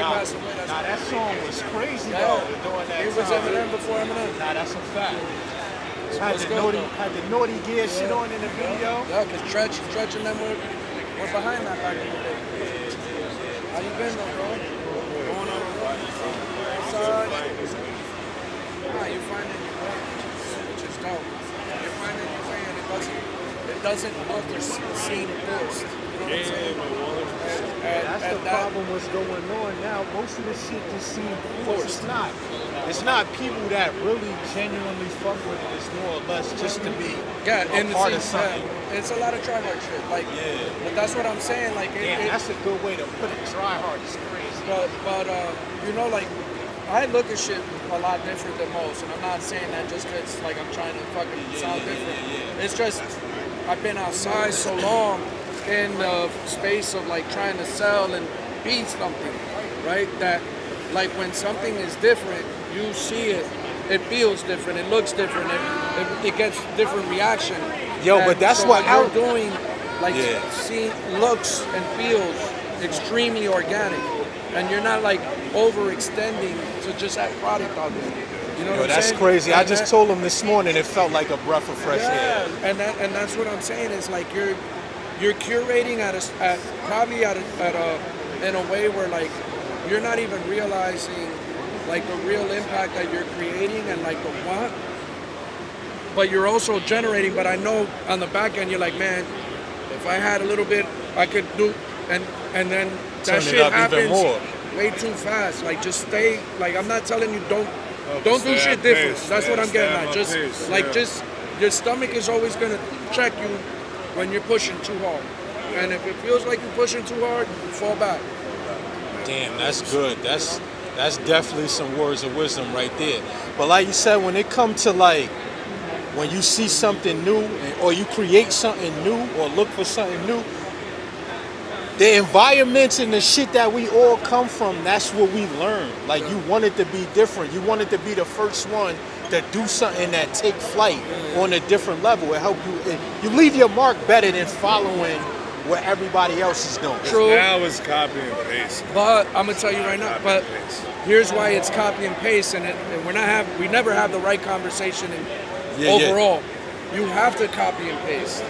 he passed away. That song was crazy Yeah. though. Doing that He was time. Eminem before Eminem. Nah, that's a fact. Had Let's the, go, naughty, though. had the naughty gear shit on in the video. Yeah, because Tretch and them were behind that back in the day. How you been though, bro? Going on the road? Nah, you're finding your way, which is dope. You're finding your way and it doesn't look or seem forced. You know what I'm saying? That's the problem what's going on now. Most of the shit just seems forced. It's not people that really genuinely fuck with it. It's more or less just to be a part of something. Yeah, it's a lot of try hard shit. Like, but that's what I'm saying. Like, that's a good way to put it. Try hard is crazy. But you know, like, I look at shit a lot different than most, and I'm not saying that just because like I'm trying to fucking sound different. It's just I've been outside so long in the space of like trying to sell and be something, right? That like when something is different, you see it, it feels different, it looks different, it gets different reaction. Yo, but that's so what you're doing, like looks and feels extremely organic, and you're not like overextending to just that product out there. You know what I'm that's saying? crazy. I just told him this morning it felt like a breath of fresh air. And that's what I'm saying is like you're curating in a way where like you're not even realizing like the real impact that you're creating and like the want, but you're also generating. But I know on the back end you're like, man, if I had a little bit, I could do, and then that shit happens way too fast. Like just stay. Like I'm not telling you don't do shit different. That's what I'm getting at. Just your stomach is always gonna check you when you're pushing too hard. And if it feels like you're pushing too hard, fall back. Damn, that's good. That's definitely some words of wisdom right there. But like you said, when it comes to like when you see something new or you create something new or look for something new, the environments and the shit that we all come from, that's what we learn. Like you want it to be different. You want it to be the first one to do something that take flight on a different level. It help you. You leave your mark better than following what everybody else is doing. True. Now it's copy and paste. But I'm gonna tell you right now. But here's why it's copy and paste, and we never have the right conversation. Overall, you have to copy and paste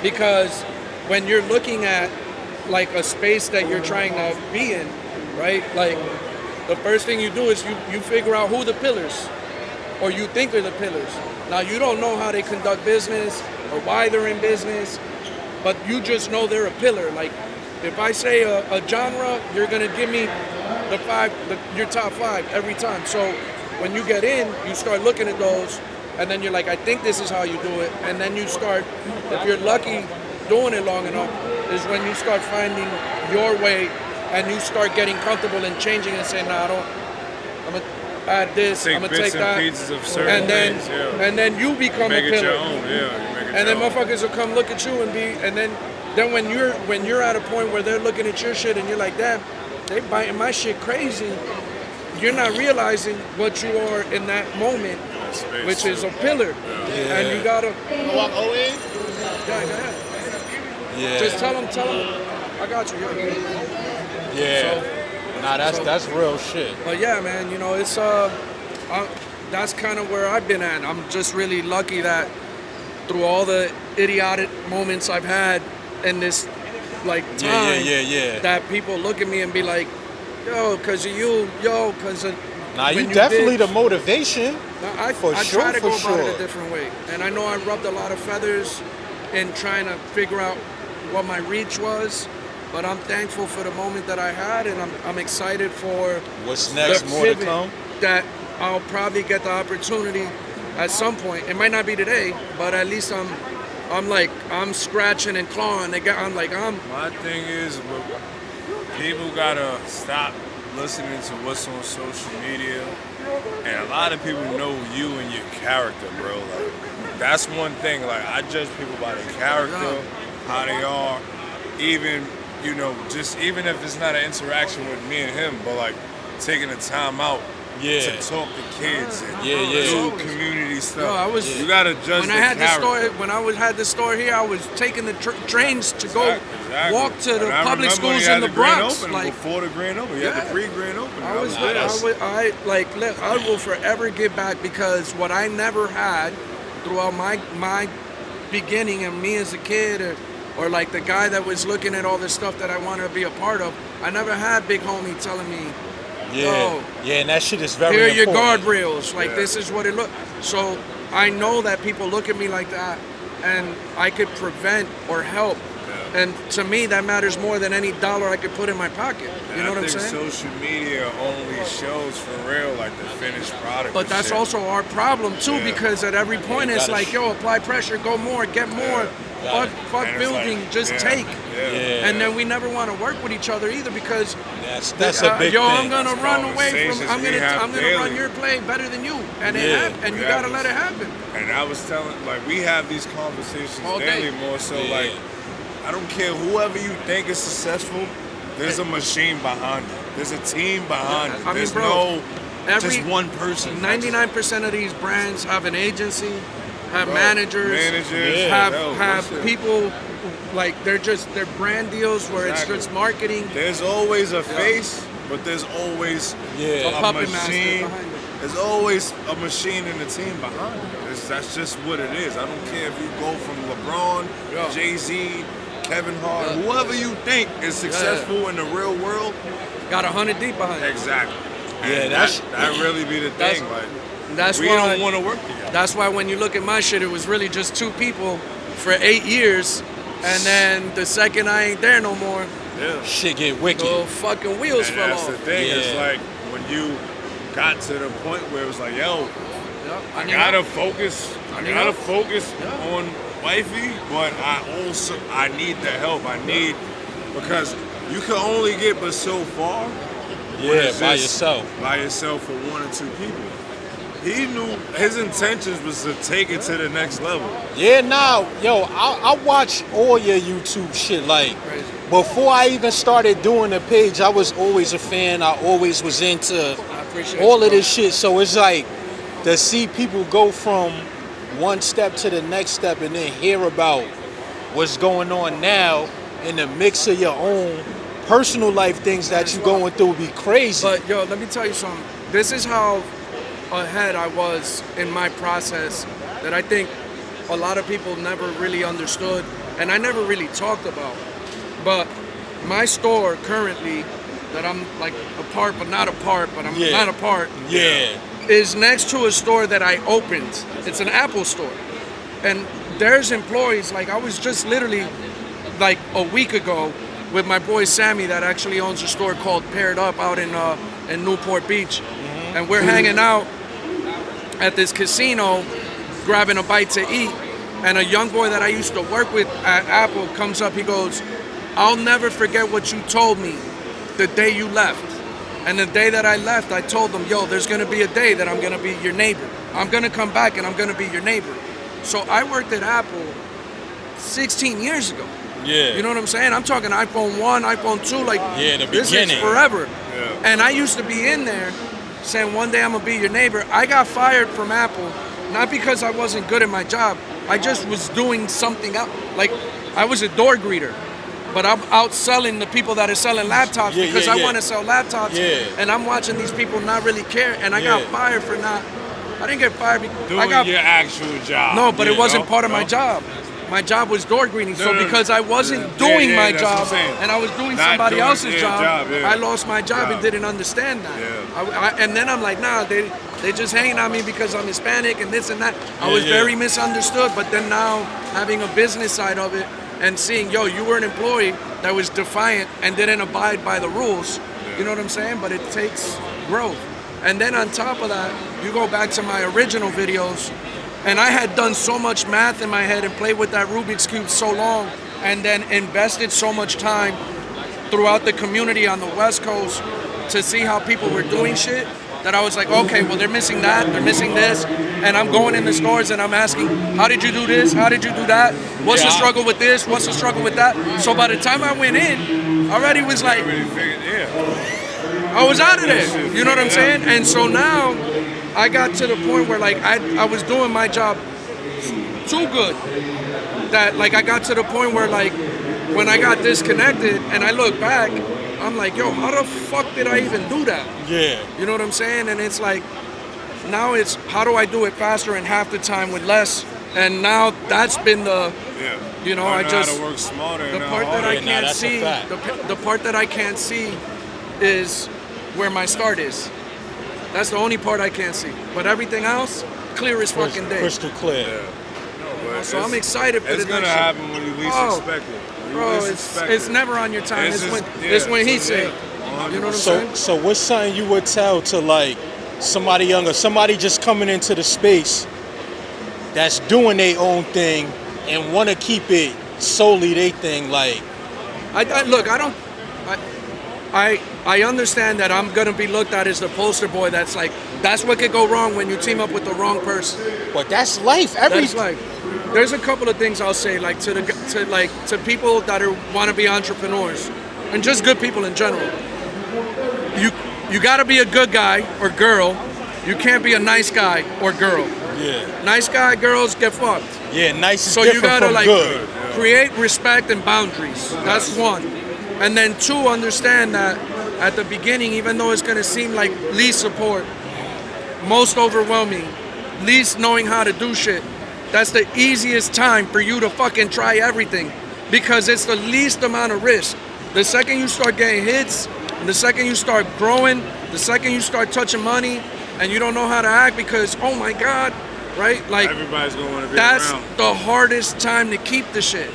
because when you're looking at like a space that you're trying to be in, right? Like the first thing you do is you figure out who the pillars, or you think are the pillars. Now you don't know how they conduct business or why they're in business, but you just know they're a pillar. Like if I say a genre, you're gonna give me your top 5 every time. So when you get in, you start looking at those, and then you're like, I think this is how you do it, and then you start, if you're lucky, doing it long enough, is when you start finding your way, and you start getting comfortable and changing and saying, nah, I'm gonna add this, I'm gonna take that, pieces of certain things, and then you become make a it pillar. your own, And then motherfuckers will come look at you and then when you're at a point where they're looking at your shit and you're like, damn, they biting my shit crazy, you're not realizing what you are in that moment, which is a pillar. And you gotta just tell them, I got you. That's real shit. But yeah, man, you know, it's that's kind of where I've been at. I'm just really lucky that through all the idiotic moments I've had in this like time, that people look at me and be like, yo, cause of you, yo, cause of. Now you definitely the motivation. I try to go about it a different way, and I know I rubbed a lot of feathers in trying to figure out what my reach was. But I'm thankful for the moment that I had, and I'm excited for what's next, more to come. That I'll probably get the opportunity at some point. It might not be today, but at least I'm scratching and clawing. My thing is, people gotta stop listening to what's on social media, and a lot of people know you and your character, bro. Like that's one thing. Like I judge people by their character, how they are, even. You know, just even if it's not an interaction with me and him, but like taking the time out, Yeah. to talk to kids and Yeah. do community stuff. Yo, I was- you gotta judge when the I had this character. store, when I had this store here, I was taking the trains to go Exactly. walk to the And I public remember when schools he had in the grand Bronx. opening, Like, before the grand opening, you had the pre-grand opening. I will forever give back, because what I never had throughout my beginning and me as a kid, or like the guy that was looking at all this stuff that I wanted to be a part of, I never had big homie telling me, Yeah, and that shit is very here are your important. guardrails. Like, this is what it look. So I know that people look at me like that, and I could prevent or help. And to me, that matters more than any dollar I could put in my pocket. You know what I'm saying? I think social media only shows for real like the finished product. But and that's shit. also our problem too, because at every point it's like, yo, apply pressure, go more, get more. Fuck And it's building, like, just yeah, take. yeah. And then we never want to work with each other either, because That's a big yo, thing. I'm gonna That's run away from. conversations I'm we have gonna daily. run your play better than you, and Yeah. and you We gotta have let this- it happen. And I was telling, like, we have these conversations All day. daily, more so Yeah. like, I don't care whoever you think is successful, there's a machine behind it. There's a team behind it. I mean, There's bro, just one person. 99% of these brands have an agency, have managers, Yeah. have people, like they're brand deals where Exactly. it's just marketing. There's always a face, but there's always A a puppet master machine. behind it. There's always a machine and a team behind it. That's just what it is. I don't care if you go from LeBron, Yeah. Jay-Z, Kevin Hart, whoever you think is successful in the real world. Got 100 deep behind it. Exactly. Yeah, And that's- that really be the that's- thing. Like, That's we why. don't want to work together. That's why when you look at my shit, it was really just two people for 8 years, and then the second I ain't there no more, Yeah. Shit get wicked. the fucking wheels And fell that's off. the thing. Yeah. It's like when you got to the point where it was like, yo, Yep, I need gotta help. focus. I need gotta help. focus Yeah. on wifey, but I need the help. I need, because you can only get but so far. when Yeah, it's by just yourself. By yourself for one or two people. He knew his intentions was to take it to the next level. Yeah, nah, yo, I watch all your YouTube shit. Like, Crazy. before I even started doing the page, I was always a fan. I always was into I appreciate all you, of bro. this shit. So it's like to see people go from one step to the next step and then hear about what's going on now in the mix of your own personal life things that you going through be crazy. But yo, let me tell you something. This is how ahead I was in my process that I think a lot of people never really understood, and I never really talked about. But my store currently, that I'm like a part, but not a part, but I'm Yeah. not a part, yeah. is next to a store that I opened. It's an Apple store. And there's employees, like I was just literally like a week ago with my boy Sammy that actually owns a store called Paired Up out in Newport Beach. And we're hanging out at this casino grabbing a bite to eat. And a young boy that I used to work with at Apple comes up, he goes, "I'll never forget what you told me the day you left." And the day that I left, I told them, yo, there's gonna be a day that I'm gonna be your neighbor. I'm gonna come back and I'm gonna be your neighbor. So I worked at Apple 16 years ago. Yeah. You know what I'm saying? I'm talking iPhone 1, iPhone 2, like Yeah, the this beginning. is forever. Yeah. And I used to be in there saying one day I'm gonna be your neighbor. I got fired from Apple, not because I wasn't good at my job. I just was doing something else. Like I was a door greeter, but I'm out selling the people that are selling laptops Yeah, because yeah, I yeah. want to sell laptops. Yeah. And I'm watching these people not really care. And I got Yeah. fired for not. I didn't get fired. Doing I got your actual job. no, but it wasn't part of my No? job. My job was door greeting. So No. because I wasn't Yeah, doing yeah, my that's what I'm job saying. and I was doing Not somebody doing else's your job, job, yeah. I lost my job and Job. didn't understand that. Yeah. And then I'm like, nah, they just hanging on me because I'm Hispanic and this and that. I Yeah, was yeah. very misunderstood. But then now having a business side of it and seeing, yo, you were an employee that was defiant and didn't abide by the rules. You know what I'm saying? But it takes growth. And then on top of that, you go back to my original videos, and I had done so much math in my head and played with that Rubik's Cube so long, and then invested so much time throughout the community on the West Coast to see how people were doing shit, that I was like, okay, well, they're missing that, they're missing this, and I'm going in the stores and I'm asking, how did you do this? How did you do that? What's the Yeah. struggle with this? What's the struggle with that? So by the time I went in, I already was like, Really figured, yeah. I was out of there. You know what I'm saying? And so now I got to the point where like I was doing my job too good. That like I got to the point where like when I got disconnected and I look back, I'm like, yo, how the fuck did I even do that? Yeah. You know what I'm saying? And it's like now it's how do I do it faster in half the time with less? And now that's been the you know, I just how to work smarter. The part that I Yeah, nah, can't that's a see, fact. the part that I can't see is where my start is. That's the only part I can't see. But everything else, clear as fucking day. Crystal clear. Yeah. No, but So I'm excited for it's the gonna next shit. happen when you least expect it. When you Bro, least it's expect it. never on your time. It's It's just- when yeah, he so said. yeah, You know what I'm So, saying? so what's something you would tell to like somebody younger, somebody just coming into the space that's doing their own thing and want to keep it solely their thing? Like, Look, I understand that I'm gonna be looked at as the poster boy. That's like that's what could go wrong when you team up with the wrong person. but that's life. That's like, there's a couple of things I'll say, like to people that want to be entrepreneurs, and just good people in general. You got to be a good guy or girl. You can't be a nice guy or girl. Yeah. Nice guy girls get fucked. Yeah, nice is So you different gotta from like good. create respect and boundaries. That's one. And then two, understand that at the beginning, even though it's gonna seem like least support, most overwhelming, least knowing how to do shit, that's the easiest time for you to fucking try everything because it's the least amount of risk. The second you start getting hits, the second you start growing, the second you start touching money and you don't know how to act because, oh my God, right? Like, everybody's gonna want to be that's around. the hardest time to keep the shit.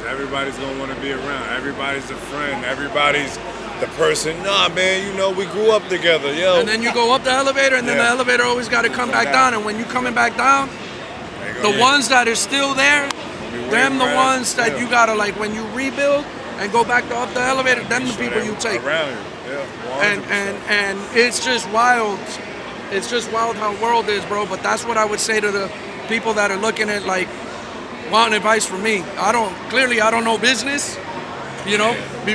Everybody's gonna want to be around. Everybody's a friend. Everybody's the person. Nah, man, you know we grew up together, yo. And then you go up the elevator, and then the elevator always got to come back down. And when you coming back down, the ones that are still there, them the ones that you gotta like when you rebuild and go back to up the elevator. Them the people you take. Around you, yeah. And it's just wild. It's just wild how the world is, bro. But that's what I would say to the people that are looking at like wanting advice from me. I don't know business, you know,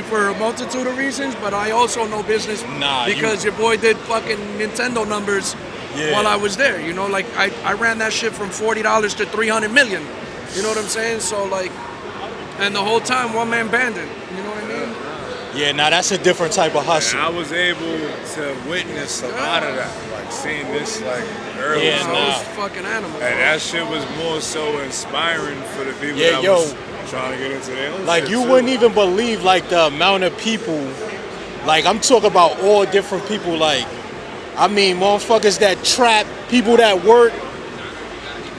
for a multitude of reasons, but I also know business because your boy did fucking Nintendo numbers while I was there. You know, like I ran that shit from $40 to 300 million. You know what I'm saying? So like, and the whole time one man banding. You know what I mean? Yeah, now that's a different type of hustle. And I was able to witness a lot of that, like seeing this like early. Yeah, on. Those fucking animals. And that shit was more so inspiring for the people Yeah, that yo. was trying to get into their own Like shit, you too. wouldn't even believe like the amount of people, like I'm talking about all different people, like I mean motherfuckers that trap, people that work.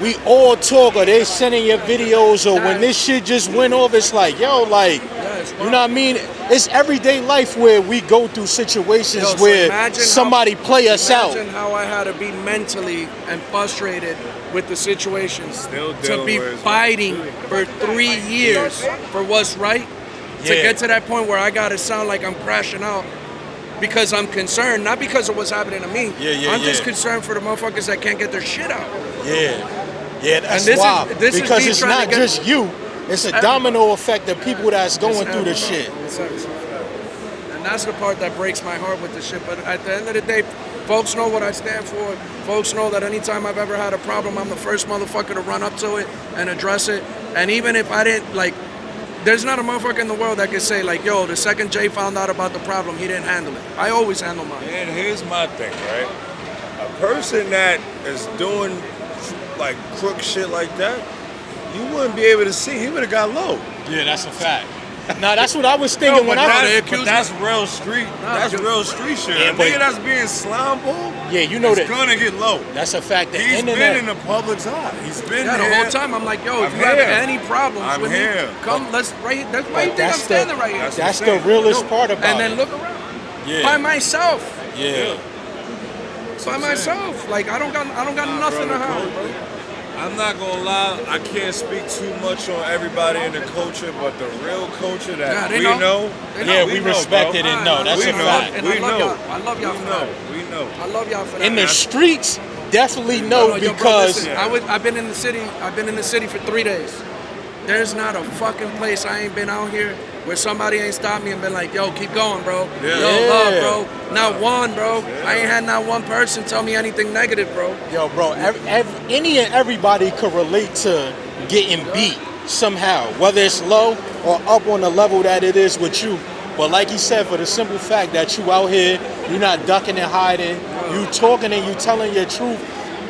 We all talk or they sending your videos or when this shit just went off, it's like, yo, like, you know what I mean? It's everyday life where we go through situations Yo, so where imagine somebody play us out. Imagine how I had to be mentally and frustrated with the situation Still to dealing be with it. fighting for 3 years for what's right, to Yeah. get to that point where I gotta sound like I'm crashing out because I'm concerned, not because of what's happening to me. I'm just concerned for the motherfuckers that can't get their shit out. Yeah, that's this is- wild. this is because me it's trying to not get- just you. It's a domino effect of people that's going through the shit. And that's the part that breaks my heart with the shit. But at the end of the day, folks know what I stand for. Folks know that anytime I've ever had a problem, I'm the first motherfucker to run up to it and address it. And even if I didn't, like, there's not a motherfucker in the world that can say, like, yo, the second Jay found out about the problem, he didn't handle it. I always handle mine. And here's my thing, right? A person that is doing like crook shit like that, you wouldn't be able to see. He would have got low. Yeah, that's a fact. Now that's what I was thinking when but that's real street. That's real street shit. Yeah, A but- nigga that's being slime ball, Yeah, you know is that. gonna get low. That's a fact. The He's internet. been in the public's eye. He's been Yeah, the here. whole time I'm like, yo, if I'm you have here. any problems I'm with here. me, come, let's right. That's why you think I'm that's standing right here. That's what the I'm saying. realest part about And then it. look around Yeah. by myself. Yeah. By myself. Like I don't got nothing to hide, bro. I'm not gonna lie, I can't speak too much on everybody in the culture, but the real culture that Yeah, they we know. know, They know. Yeah, we we know, respect bro. it and know. That's we a know. fact. And We I love know. y'all. I love y'all We for know. that. We know. I love y'all for that. In the streets, definitely No, no, yo, bro, because listen, I've been in the city. I've been in the city for 3 days. There's not a fucking place I ain't been out here where somebody ain't stopped me and been like, yo, keep going, bro. Yeah. Yo, Yeah. love, bro. Not one, bro. I ain't had not one person tell me anything negative, bro. Yo, bro, any and everybody could relate to getting beat somehow, whether it's low or up on the level that it is with you. But like you said, for the simple fact that you out here, you're not ducking and hiding, you talking and you telling your truth.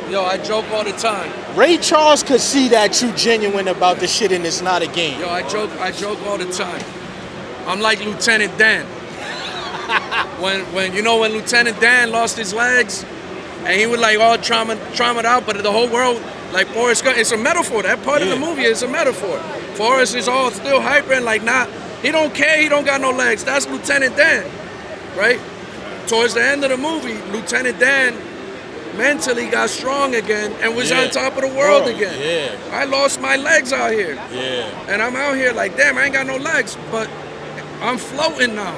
Yo, I joke all the time. Ray Charles could see that you genuine about the shit and it's not a game. Yo, I joke all the time. I'm like Lieutenant Dan. when Lieutenant Dan lost his legs, and he was like all traumatized out, but the whole world, like Forrest Gump, it's a metaphor. That part of the movie is a metaphor. Forrest is all still hyper and like not. He don't care. He don't got no legs. That's Lieutenant Dan, right? Towards the end of the movie, Lieutenant Dan mentally got strong again and was on top of the world again. Yeah. I lost my legs out here. Yeah. And I'm out here like, damn, I ain't got no legs, but I'm floating now.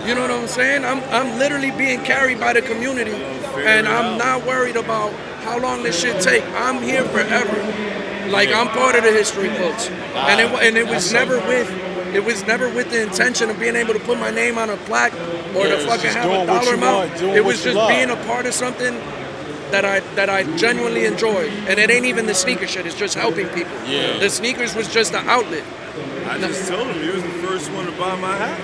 You know what I'm saying? I'm literally being carried by the community, and I'm not worried about how long this shit take. I'm here forever. Like, I'm part of the history books. And it was never with the intention of being able to put my name on a plaque or to fucking have a dollar amount. It was just being a part of something that I genuinely enjoy. And it ain't even the sneaker shit, it's just helping people. Yeah. The sneakers was just an outlet. I just told him he was the first one to buy my hat.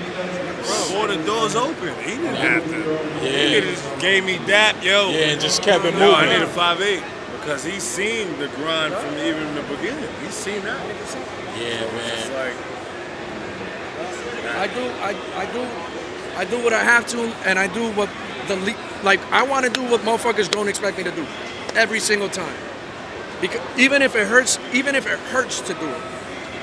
Before the doors open, he didn't have to. He just gave me that, yo. Yeah, and just kept it moving. No, I need a 5'8", because he's seen the grind from even the beginning. He's seen that. Yeah, man. It's like, I do what I have to, and I do what I want to do what motherfuckers don't expect me to do every single time. Because even if it hurts to do it,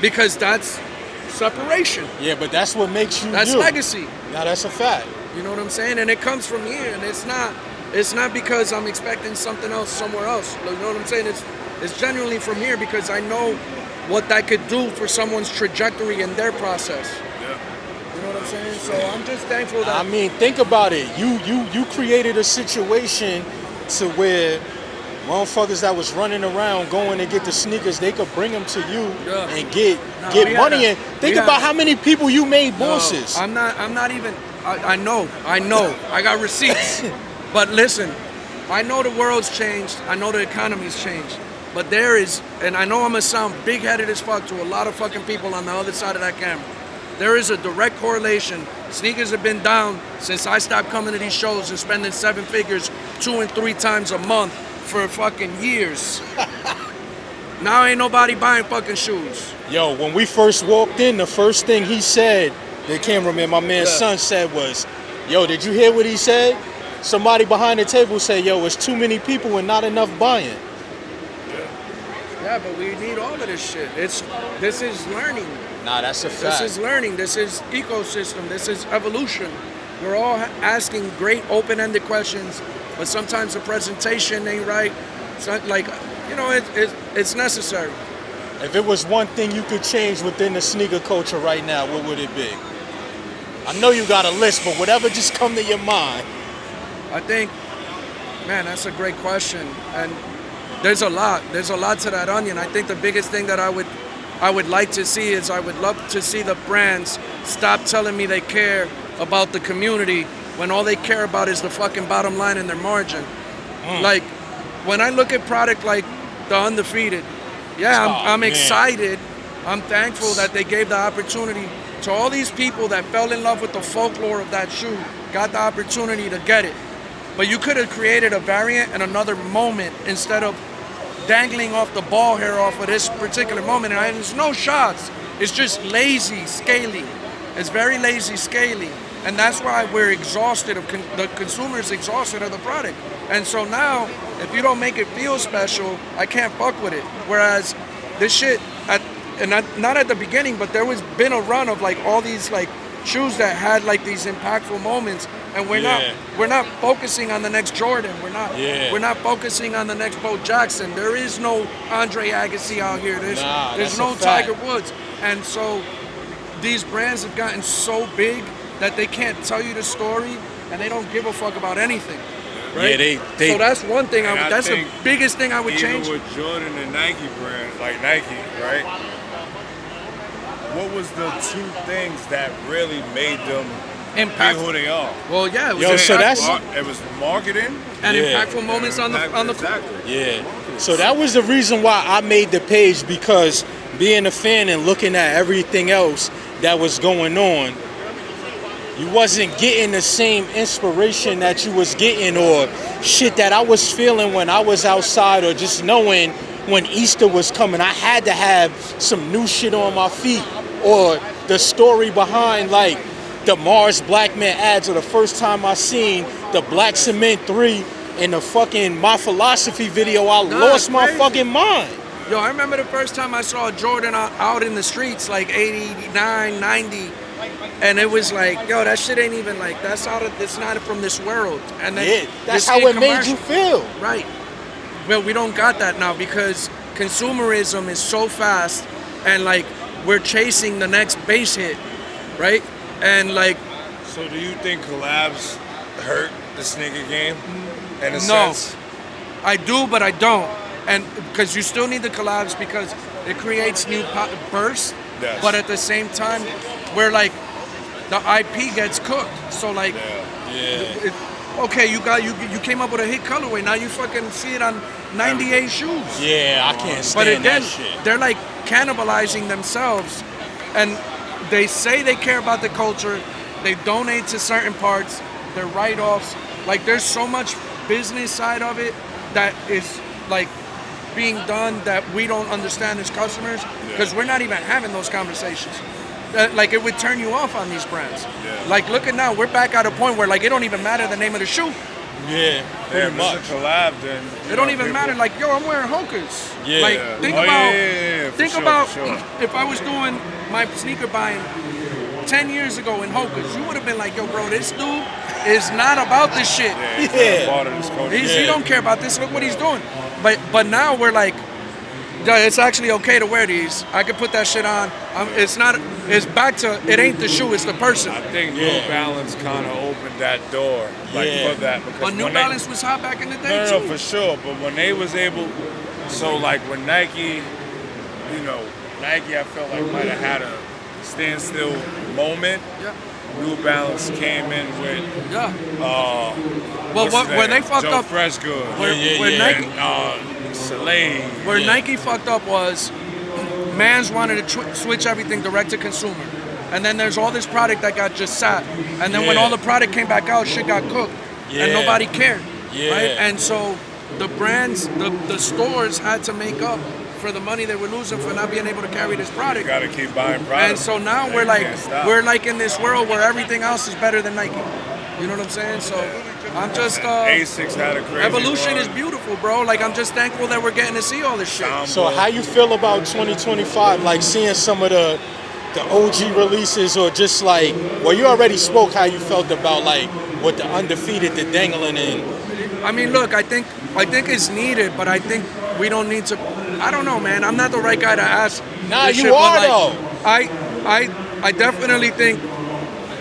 because that's separation. Yeah, but that's what makes you That's you. legacy. Now that's a fact. You know what I'm saying? And it comes from here, and it's not because I'm expecting something else somewhere else. You know what I'm saying? It's genuinely from here because I know what that could do for someone's trajectory in their process. You know what I'm saying? So I'm just thankful that. I mean, think about it. You created a situation to where motherfuckers that was running around going to get the sneakers, they could bring them to you and get money. And think about how many people you made bosses. I'm not even. I know. I got receipts. But listen, I know the world's changed. I know the economy's changed. But there is, and I know I'm gonna sound big-headed as fuck to a lot of fucking people on the other side of that camera. There is a direct correlation. Sneakers have been down since I stopped coming to these shows and spending 7 figures 2 and 3 times a month for fucking years. Now ain't nobody buying fucking shoes. Yo, when we first walked in, the first thing he said, the cameraman, my man's son, said was, yo, did you hear what he said? Somebody behind the table said, yo, it's too many people and not enough buying. Yeah, but we need all of this shit. This is learning. Nah, that's a fact. This is learning. This is ecosystem. This is evolution. We're all asking great open-ended questions, but sometimes the presentation ain't right. So, like, you know, it's necessary. If it was one thing you could change within the sneaker culture right now, what would it be? I know you got a list, but whatever just come to your mind. I think, man, that's a great question. And there's a lot to that onion. I think the biggest thing that I would like to see is I would love to see the brands stop telling me they care about the community when all they care about is the fucking bottom line and their margin. Like, when I look at product like the Undefeated, I'm excited. I'm thankful that they gave the opportunity to all these people that fell in love with the folklore of that shoe, got the opportunity to get it. But you could have created a variant and another moment instead of dangling off the ball hair off of this particular moment. And there's no shots. It's just lazy scaling. It's very lazy scaling. And that's why we're exhausted the consumer's exhausted of the product. And so now, if you don't make it feel special, I can't fuck with it. Whereas this shit, not at the beginning, but there was been a run of like all these like shoes that had like these impactful moments. And we're not focusing on the next Jordan. We're not focusing on the next Bo Jackson. There is no Andre Agassi out here. There's no Tiger Woods. And so these brands have gotten so big that they can't tell you the story and they don't give a fuck about anything. Right? Yeah, they so that's one thing. That's the biggest thing I would change. Even with Jordan and Nike brands, like Nike, right? what was the two things that really made them Impact. be who they are? Well, yeah, it was Yo, so that's- It was marketing. and Yeah. impactful moments on the Exactly. Yeah. So that was the reason why I made the page, because being a fan and looking at everything else that was going on, you wasn't getting the same inspiration that you was getting or shit that I was feeling when I was outside, or just knowing when Easter was coming. I had to have some new shit on my feet, or the story behind like the Mars Black Man ads, or the first time I seen the Black Cement 3 and the fucking My Philosophy video, I lost my crazy. fucking mind. Yo, I remember the first time I saw Jordan out in the streets, like 89, 90, and it was like, yo, that shit ain't even like, it's not from this world. And then Yeah, that's this how ain't it made you feel. Right. Well, we don't got that now because consumerism is so fast, and like we're chasing the next base hit, right? And like, So do you think collabs hurt the sneaker game in a no, sense? I do, but I don't. And because you still need the collabs because it creates new bursts, Yes. but at the same time, where like the IP gets cooked. So like, Yeah. okay, you came up with a hit colorway. Now you fucking see it on 98 shoes. Yeah, I can't But stand again, that shit. they're like cannibalizing themselves, and they say they care about the culture. They donate to certain parts. They're write-offs. Like there's so much business side of it that is like being done that we don't understand as customers because we're not even having those conversations. Like it would turn you off on these brands. Yeah. Like look at now, we're back at a point where like it don't even matter the name of the shoe. Yeah, Yeah, pretty if much. it's a collab, then It don't even matter. Like yo, I'm wearing Hokas. Yeah. Like Yeah. think Oh, about yeah, for think sure, about for sure. if I was doing my sneaker buying 10 years ago in Hokas, you would have been like, yo, bro, this dude is not about this shit. Yeah, he's Yeah. not a part of this culture. He don't care about this. Look what he's doing. But now we're like, yeah, it's actually okay to wear these. I could put that shit on. It's not. It's back to. It ain't the shoe. It's the person. I think Yeah. New Balance kind of opened that door, like Yeah. for that. Because But New when they- Balance was hot back in the day No, too. for sure. But when they was able, so like when Nike, Nike, I felt like might have had a standstill moment. Yeah. New Balance came in with Yeah. well, Well, where they fucked Joe up, Freshgood, where, Yeah, where yeah. Nike, and Soleil. where Yeah. Nike fucked up was, Mans wanted to switch everything direct to consumer, and then there's all this product that got just sat, and then when Yeah. all the product came back out, shit got cooked, Yeah. and nobody cared, Yeah. right? And so the brands, the stores had to make up for the money they were losing for not being able to carry this You product. gotta keep buying products. And so now You we're like, can't stop. we're like in this world where everything else is better than Nike. You know what I'm saying? So I'm just Asics had a crazy evolution run. is beautiful, bro. Like I'm just thankful that we're getting to see all this shit. So how you feel about 2025? Like seeing some of the OG releases, or just like, well, you already spoke how you felt about like what the undefeated, the dangling in. I mean, look, I think it's needed, but I think we don't need to. I don't know, man. I'm not the right guy to ask. Nah, this you shit, but, are, like, though. I definitely think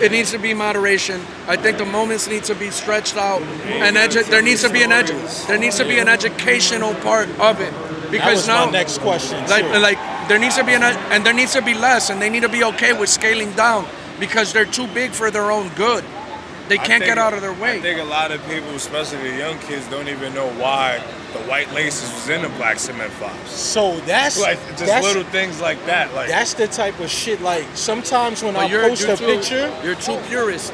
it needs to be moderation. I think the moments need to be stretched out, and there needs to be an educational part of it That because was now my next question too. like there needs to be and there needs to be less, and they need to be okay with scaling down because they're too big for their own good. They I can't think- get out of their I way. think a lot of people, especially the young kids, don't even know why the white laces was in the Black Cement 5s. So that's Like just little things like that. Like That's the type of shit. Like sometimes when But I post a too, picture, You're too purist.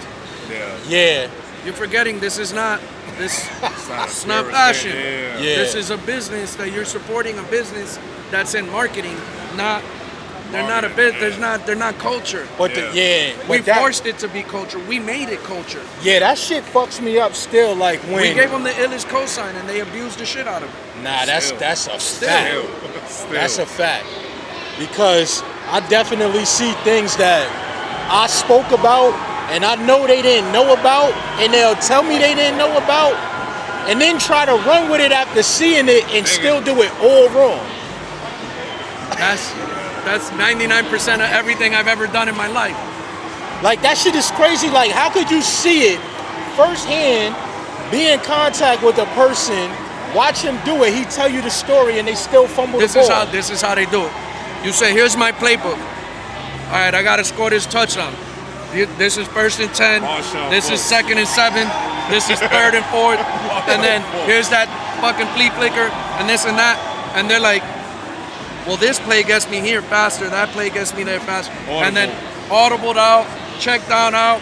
yeah, You're forgetting this is not this. it's not fashion. Yeah. Yeah. This is a business that you're supporting, a business that's in marketing. Not they're not a bit. They're not culture. but We but that, forced it to be culture. We made it culture. yeah, that shit fucks me up still. Like when We gave them the illest cosign and they abused the shit out of it. nah, that's Still. a fact. Still. That's a fact. Because I definitely see things that I spoke about and I know they didn't know about, and they'll tell me they didn't know about, and then try to run with it after seeing it and still do it all wrong. That's 99% of everything I've ever done in my life. Like that shit is crazy. Like how could you see it firsthand, be in contact with a person, watch him do it, he tell you the story and they still fumble the ball. This is how they do it. You say, here's my playbook. all right, I got to score this touchdown. This is 1st and 10. This is 2nd and 7. This is 3rd and 4th. And then here's that fucking flea flicker and this and that. And they're like, well, this play gets me here faster. That play gets me there faster. And then audibled out, check down out,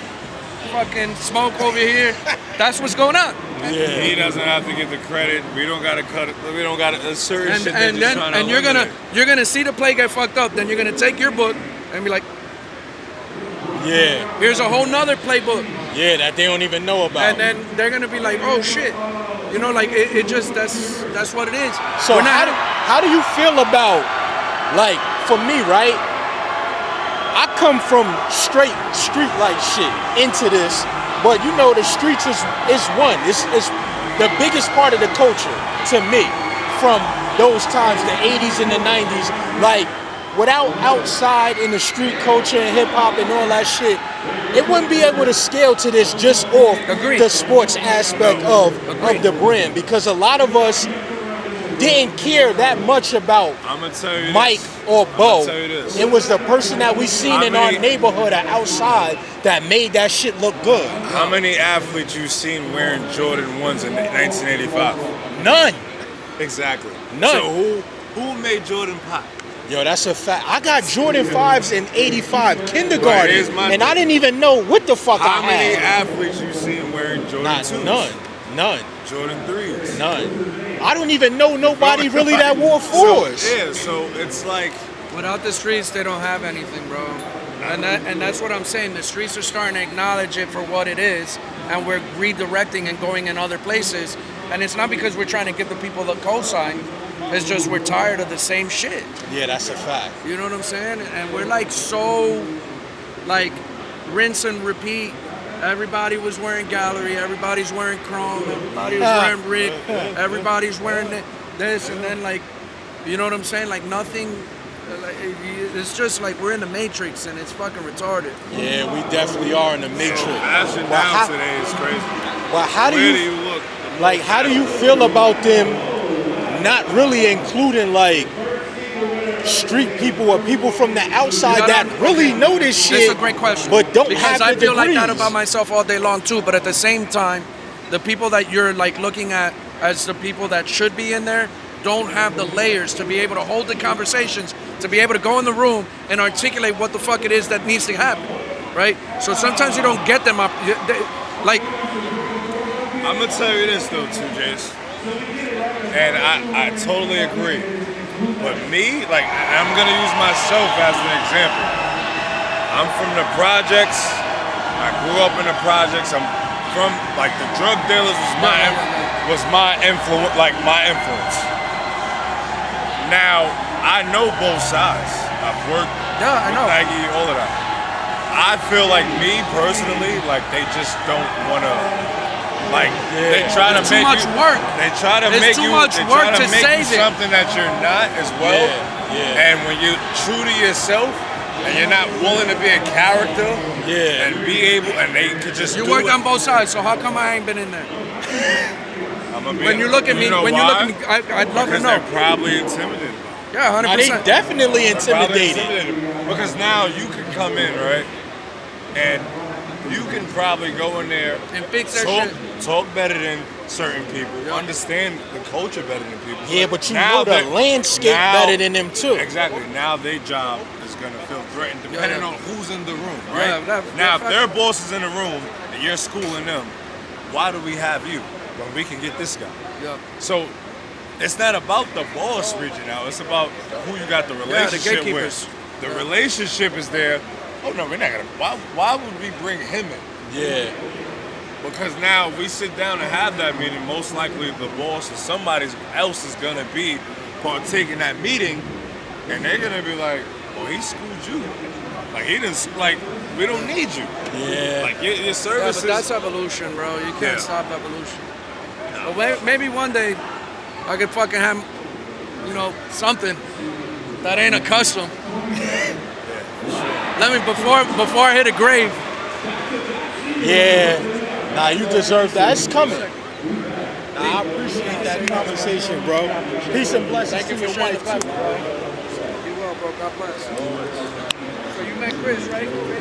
fucking smoke over here. That's what's going on. Yeah. He doesn't have to get the credit. We don't gotta cut it. We don't gotta certain shit. And you're gonna see the play get fucked up. Then you're gonna take your book and be like, yeah, here's a whole nother playbook. Yeah, that they don't even know about. And then they're gonna be like, oh shit, you know, like it just that's what it is. So how do you feel about, like, for me, right? I come from straight street like shit into this. But you know, the streets is one. It's the biggest part of the culture to me from those times, the 80s and the 90s. Like, without outside in the street culture and hip hop and all that shit, it wouldn't be able to scale to this just off the sports aspect of the brand. Because a lot of us didn't care that much about Mike or Bo. It was the person that we seen in our neighborhood or outside that made that shit look good. How many athletes you seen wearing Jordan 1s in 1985? None. Exactly. None. So who made Jordan pop? Yo, that's a fact. I got Jordan 5s in 85, kindergarten, and I didn't even know what the fuck I had. How many athletes you seen wearing Jordan 2s? None. Jordan 3s? None. I don't even know nobody really that wore 4s. So it's like, without the streets, they don't have anything, bro. And that's what I'm saying. The streets are starting to acknowledge it for what it is, and we're redirecting and going in other places. And it's not because we're trying to give the people the cosign. It's just we're tired of the same shit. Yeah, that's a fact. You know what I'm saying? And we're like so, like, rinse and repeat. Everybody was wearing Gallery. Everybody's wearing Chrome. Everybody was wearing Rick. Everybody's wearing this. And then, like, you know what I'm saying? Like, nothing. Like, it's just like we're in the Matrix, and it's fucking retarded. Yeah, we definitely are in the Matrix. Fashion now today is crazy. Well, how do you look? Like, how do you feel about them not really including, like, street people or people from the outside that really know this shit? That's a great question. But don't because have the I feel degrees. like that about myself all day long too. But at the same time, the people that you're like looking at as the people that should be in there don't have the layers to be able to hold the conversations, to be able to go in the room and articulate what the fuck it is that needs to happen, right? So sometimes you don't get them up. Like, I'm gonna tell you this though, too, Jace, and I totally agree. But me, like, I'm gonna use myself as an example. I'm from the projects. I grew up in the projects. I'm from, like, the drug dealers was my influence, like my influence. Now I know both sides. I've worked with Nike, all of that. I feel like me personally, like, they just don't wanna. Like, they try to make you. Too much work. They try to make you. They try to make you something that you're not as well. And when you're true to yourself and you're not willing to be a character, and be able, and they could just. You worked on both sides, so how come I ain't been in there? When you look at me, I'd love to know. Because they're probably intimidated. Yeah, 100%. They definitely intimidated. Because now you can come in, right, and you can probably go in there and fix that shit. Talk better than certain people. Understand the culture better than people. Yeah, but you know the landscape better than them too. Exactly. Now their job is gonna feel threatened depending on who's in the room, right? Now, if their boss is in the room and you're schooling them, why do we have you when we can get this guy? Yeah. So it's not about the boss reaching out. It's about who you got the relationship with. The relationship is there. Oh no, we're not gonna. Why would we bring him in? Yeah. Because now we sit down and have that meeting. Most likely the boss or somebody else is gonna be partaking that meeting, and they're gonna be like, "Well, he schooled you. Like he didn't. Like we don't need you. Yeah. Like your services." Yeah, but that's evolution, bro. You can't stop evolution. No. Well, maybe one day I could fucking have, something that ain't a custom. Let me before I hit a grave. Yeah. Nah, you deserve that. It's coming. Nah, I appreciate that conversation, bro. Peace and blessings to your wife, too. You well, bro. God bless. met Chris, right?